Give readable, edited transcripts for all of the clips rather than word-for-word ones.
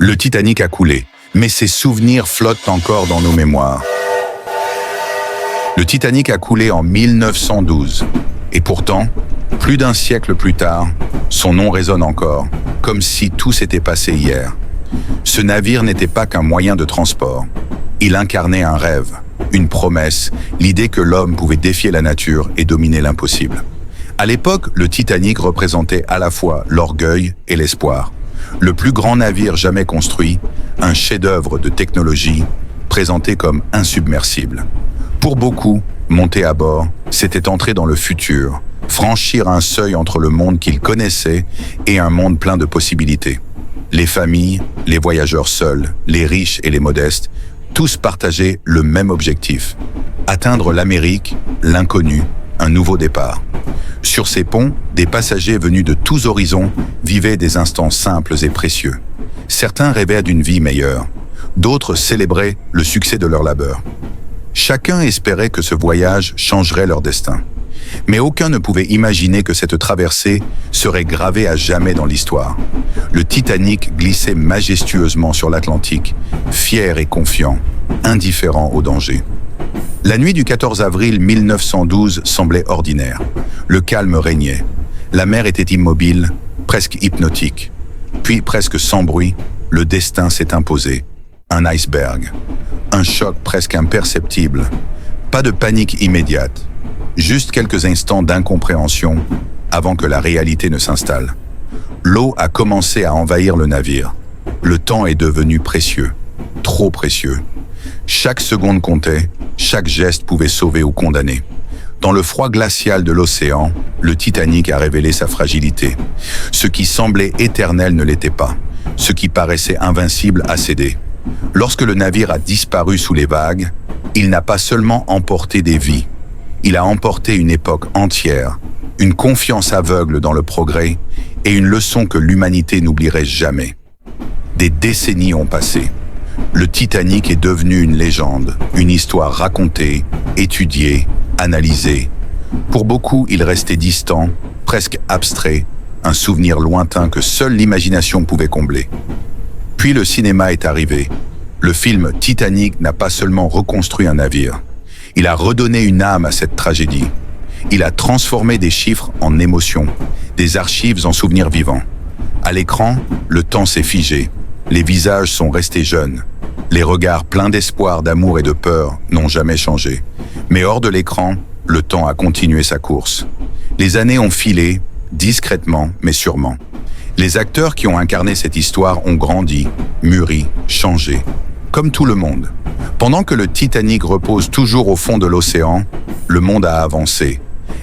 Le Titanic a coulé, mais ses souvenirs flottent encore dans nos mémoires. Le Titanic a coulé en 1912. Et pourtant, plus d'un siècle plus tard, son nom résonne encore, comme si tout s'était passé hier. Ce navire n'était pas qu'un moyen de transport. Il incarnait un rêve, une promesse, l'idée que l'homme pouvait défier la nature et dominer l'impossible. À l'époque, le Titanic représentait à la fois l'orgueil et l'espoir. Le plus grand navire jamais construit, un chef-d'œuvre de technologie, présenté comme insubmersible. Pour beaucoup, monter à bord, c'était entrer dans le futur, franchir un seuil entre le monde qu'ils connaissaient et un monde plein de possibilités. Les familles, les voyageurs seuls, les riches et les modestes, tous partageaient le même objectif: atteindre l'Amérique, l'inconnu, un nouveau départ. Sur ces ponts, des passagers venus de tous horizons vivaient des instants simples et précieux. Certains rêvaient d'une vie meilleure, d'autres célébraient le succès de leur labeur. Chacun espérait que ce voyage changerait leur destin. Mais aucun ne pouvait imaginer que cette traversée serait gravée à jamais dans l'histoire. Le Titanic glissait majestueusement sur l'Atlantique, fier et confiant, indifférent au danger. La nuit du 14 avril 1912 semblait ordinaire. Le calme régnait. La mer était immobile, presque hypnotique. Puis, presque sans bruit, le destin s'est imposé. Un iceberg. Un choc presque imperceptible. Pas de panique immédiate. Juste quelques instants d'incompréhension avant que la réalité ne s'installe. L'eau a commencé à envahir le navire. Le temps est devenu précieux. Trop précieux. Chaque seconde comptait, chaque geste pouvait sauver ou condamner. Dans le froid glacial de l'océan, le Titanic a révélé sa fragilité. Ce qui semblait éternel ne l'était pas. Ce qui paraissait invincible a cédé. Lorsque le navire a disparu sous les vagues, il n'a pas seulement emporté des vies. Il a emporté une époque entière, une confiance aveugle dans le progrès et une leçon que l'humanité n'oublierait jamais. Des décennies ont passé. Le Titanic est devenu une légende, une histoire racontée, étudiée, analysée. Pour beaucoup, il restait distant, presque abstrait, un souvenir lointain que seule l'imagination pouvait combler. Puis le cinéma est arrivé. Le film Titanic n'a pas seulement reconstruit un navire. Il a redonné une âme à cette tragédie. Il a transformé des chiffres en émotions, des archives en souvenirs vivants. À l'écran, le temps s'est figé. Les visages sont restés jeunes. Les regards pleins d'espoir, d'amour et de peur n'ont jamais changé. Mais hors de l'écran, le temps a continué sa course. Les années ont filé, discrètement mais sûrement. Les acteurs qui ont incarné cette histoire ont grandi, mûri, changé. Comme tout le monde. Pendant que le Titanic repose toujours au fond de l'océan, le monde a avancé.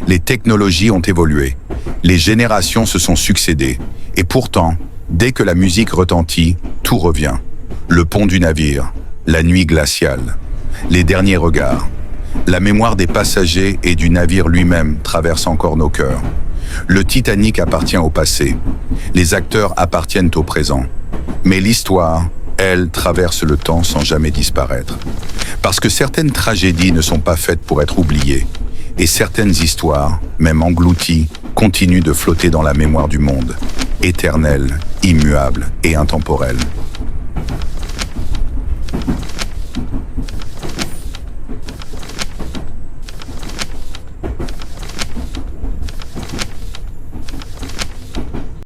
Les technologies ont évolué. Les générations se sont succédées. Et pourtant, dès que la musique retentit, tout revient. Le pont du navire, la nuit glaciale, les derniers regards. La mémoire des passagers et du navire lui-même traverse encore nos cœurs. Le Titanic appartient au passé. Les acteurs appartiennent au présent. Mais l'histoire, elle, traverse le temps sans jamais disparaître. Parce que certaines tragédies ne sont pas faites pour être oubliées. Et certaines histoires, même englouties, continuent de flotter dans la mémoire du monde. Éternelles, immuables et intemporelles.